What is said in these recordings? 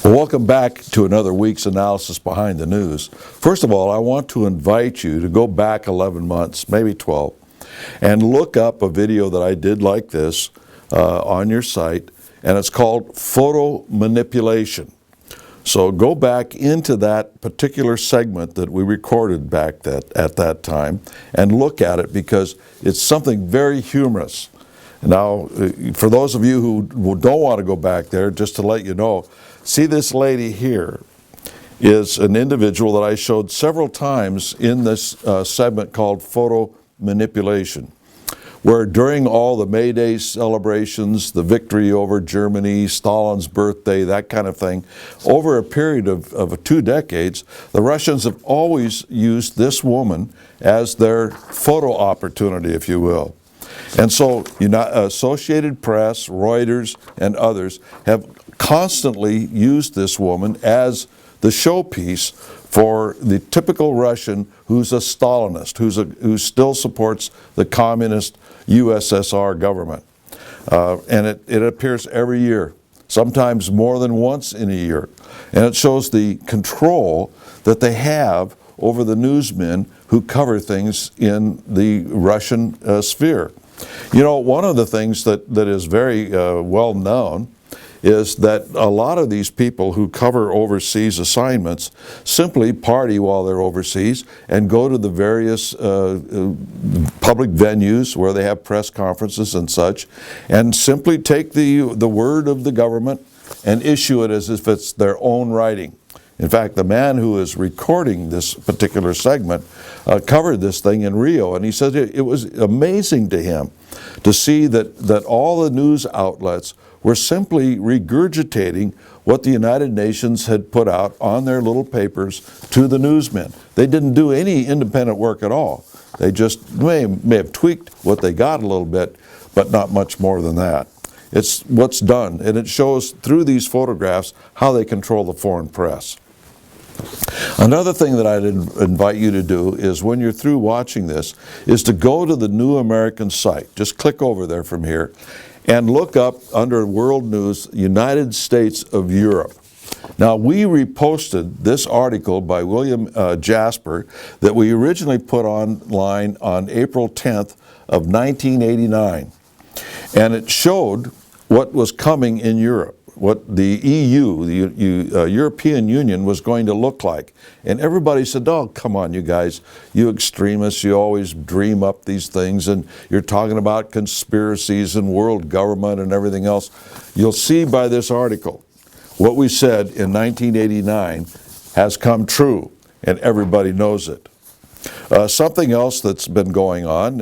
Well, welcome back to another week's analysis behind the news. First of all, I want to invite you to go back 11 months, maybe 12, and look up a video that I did like this on your site, and it's called Photo Manipulation. So go back into that particular segment that we recorded back at that time and look at it, because it's something very humorous. Now, for those of you who don't want to go back there, just to let you know, see, this lady here is an individual that I showed several times in this segment called Photo Manipulation, where during all the May Day celebrations, the victory over Germany, Stalin's birthday, that kind of thing, over a period of 2 decades, the Russians have always used this woman as their photo opportunity, if you will. And so Associated Press, Reuters, and others have constantly used this woman as the showpiece for the typical Russian who's a Stalinist, who still supports the communist USSR government. And it appears every year, sometimes more than once in a year. And it shows the control that they have over the newsmen who cover things in the Russian sphere. You know, one of the things that is very well known is that a lot of these people who cover overseas assignments simply party while they're overseas and go to the various public venues where they have press conferences and such, and simply take the word of the government and issue it as if it's their own writing. In fact, the man who is recording this particular segment covered this thing in Rio, and he said it was amazing to him to see that all the news outlets were simply regurgitating what the United Nations had put out on their little papers to the newsmen. They didn't do any independent work at all. They just may have tweaked what they got a little bit, but not much more than that. It's what's done, and it shows through these photographs how they control the foreign press. Another thing that I'd invite you to do is, when you're through watching this, is to go to the New American site. Just click over there from here and look up under World News, United States of Europe. Now, we reposted this article by William Jasper that we originally put online on April 10th of 1989. And it showed what was coming in Europe, what the EU, the European Union, was going to look like. And everybody said, oh, come on, you guys, you extremists, you always dream up these things, and you're talking about conspiracies and world government and everything else. You'll see by this article, what we said in 1989 has come true, and everybody knows it. Something else that's been going on,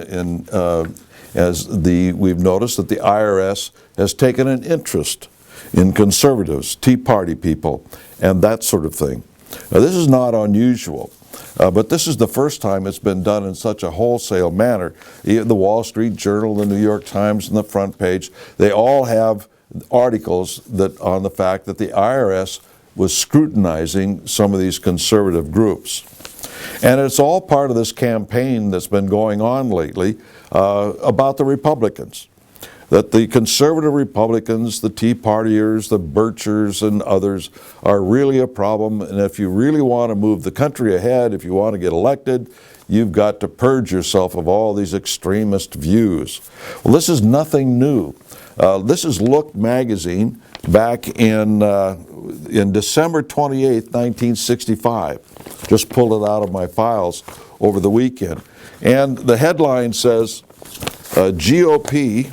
we've noticed that the IRS has taken an interest in conservatives, Tea Party people, and that sort of thing. Now, this is not unusual, but this is the first time it's been done in such a wholesale manner. The Wall Street Journal, the New York Times, and the front page, they all have articles on the fact that the IRS was scrutinizing some of these conservative groups. And it's all part of this campaign that's been going on lately about the Republicans. That the conservative Republicans, the Tea Partiers, the Birchers, and others are really a problem. And if you really want to move the country ahead, if you want to get elected, you've got to purge yourself of all these extremist views. Well, this is nothing new. This is Look magazine back in December 28th, 1965. Just pulled it out of my files over the weekend. And the headline says, GOP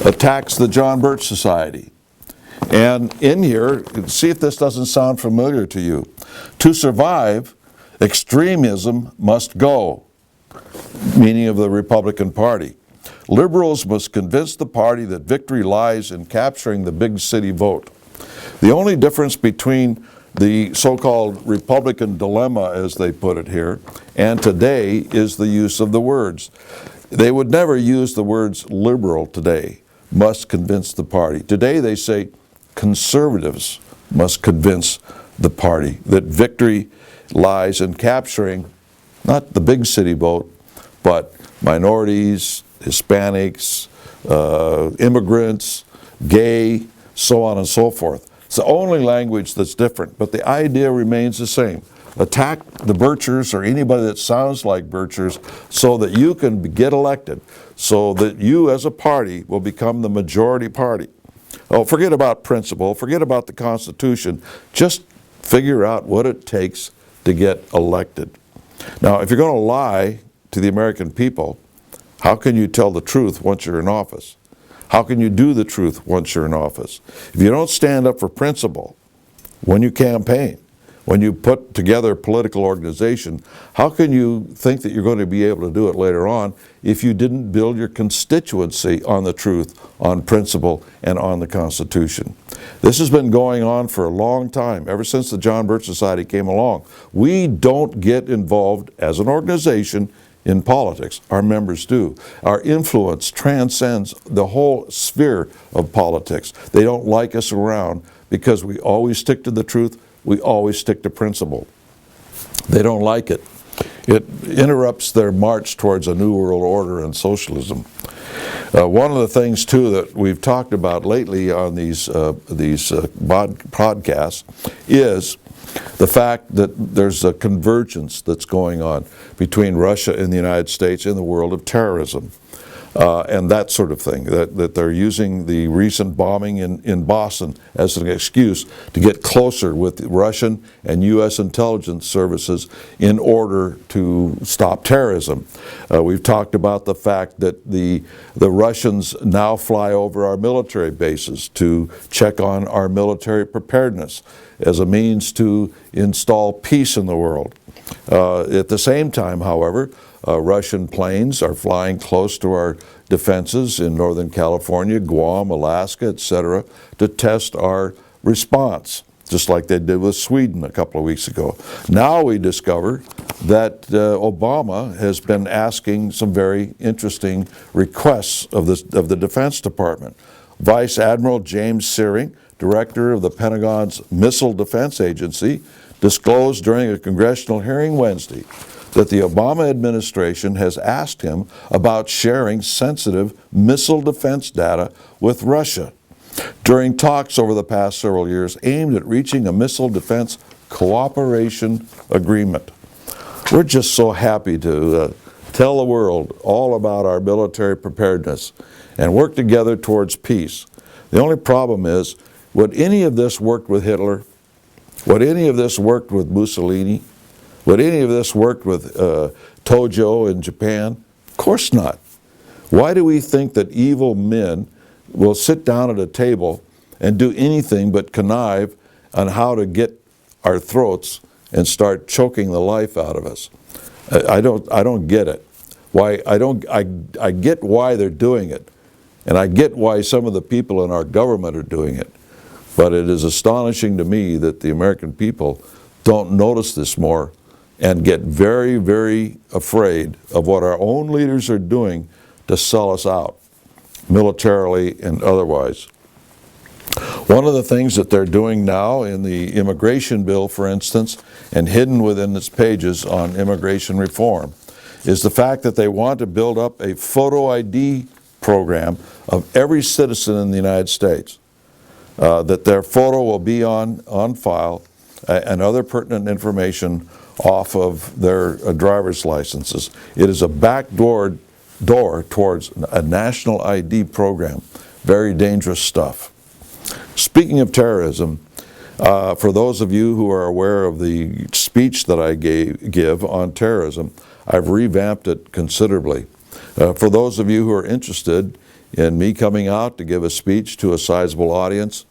attacks the John Birch Society. And in here, see if this doesn't sound familiar to you. To survive, extremism must go, meaning of the Republican Party. Liberals must convince the party that victory lies in capturing the big city vote. The only difference between the so-called Republican dilemma, as they put it here, and today is the use of the words. They would never use the words liberal today, must convince the party. Today they say conservatives must convince the party that victory lies in capturing not the big city vote, but minorities, Hispanics, immigrants, gay, so on and so forth. It's the only language that's different, but the idea remains the same. Attack the Birchers or anybody that sounds like Birchers so that you can get elected, so that you as a party will become the majority party. Oh, forget about principle, forget about the Constitution, just figure out what it takes to get elected. Now, if you're going to lie to the American people, how can you tell the truth once you're in office? How can you do the truth once you're in office? If you don't stand up for principle when you campaign, when you put together a political organization, how can you think that you're going to be able to do it later on if you didn't build your constituency on the truth, on principle, and on the Constitution? This has been going on for a long time, ever since the John Birch Society came along. We don't get involved as an organization in politics. Our members do. Our influence transcends the whole sphere of politics. They don't like us around because we always stick to the truth. We always stick to principle. They don't like it. It interrupts their march towards a new world order and socialism. One of the things, too, that we've talked about lately on these podcasts is the fact that there's a convergence that's going on between Russia and the United States in the world of terrorism. And that sort of thing, that they're using the recent bombing in Boston as an excuse to get closer with Russian and U.S. intelligence services in order to stop terrorism. We've talked about the fact that the Russians now fly over our military bases to check on our military preparedness as a means to install peace in the world. At the same time, however, Russian planes are flying close to our defenses in Northern California, Guam, Alaska, etc., to test our response, just like they did with Sweden a couple of weeks ago. Now we discover that Obama has been asking some very interesting requests of the Defense Department. Vice Admiral James Searing, director of the Pentagon's Missile Defense Agency, disclosed during a congressional hearing Wednesday that the Obama administration has asked him about sharing sensitive missile defense data with Russia during talks over the past several years aimed at reaching a missile defense cooperation agreement. We're just so happy to tell the world all about our military preparedness and work together towards peace. The only problem is, would any of this work with Hitler? Would any of this work with Mussolini? Would any of this work with Tojo in Japan? Of course not. Why do we think that evil men will sit down at a table and do anything but connive on how to get our throats and start choking the life out of us? I don't get it. I get why they're doing it, and I get why some of the people in our government are doing it. But it is astonishing to me that the American people don't notice this more and get very, very afraid of what our own leaders are doing to sell us out, militarily and otherwise. One of the things that they're doing now in the immigration bill, for instance, and hidden within its pages on immigration reform, is the fact that they want to build up a photo ID program of every citizen in the United States, that their photo will be on file and other pertinent information off of their driver's licenses. It is a backdoor towards a national ID program. Very dangerous stuff. Speaking of terrorism, for those of you who are aware of the speech that I give on terrorism, I've revamped it considerably. For those of you who are interested in me coming out to give a speech to a sizable audience,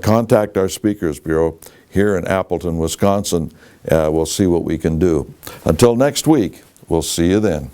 contact our Speakers Bureau here in Appleton, Wisconsin. We'll see what we can do. Until next week, we'll see you then.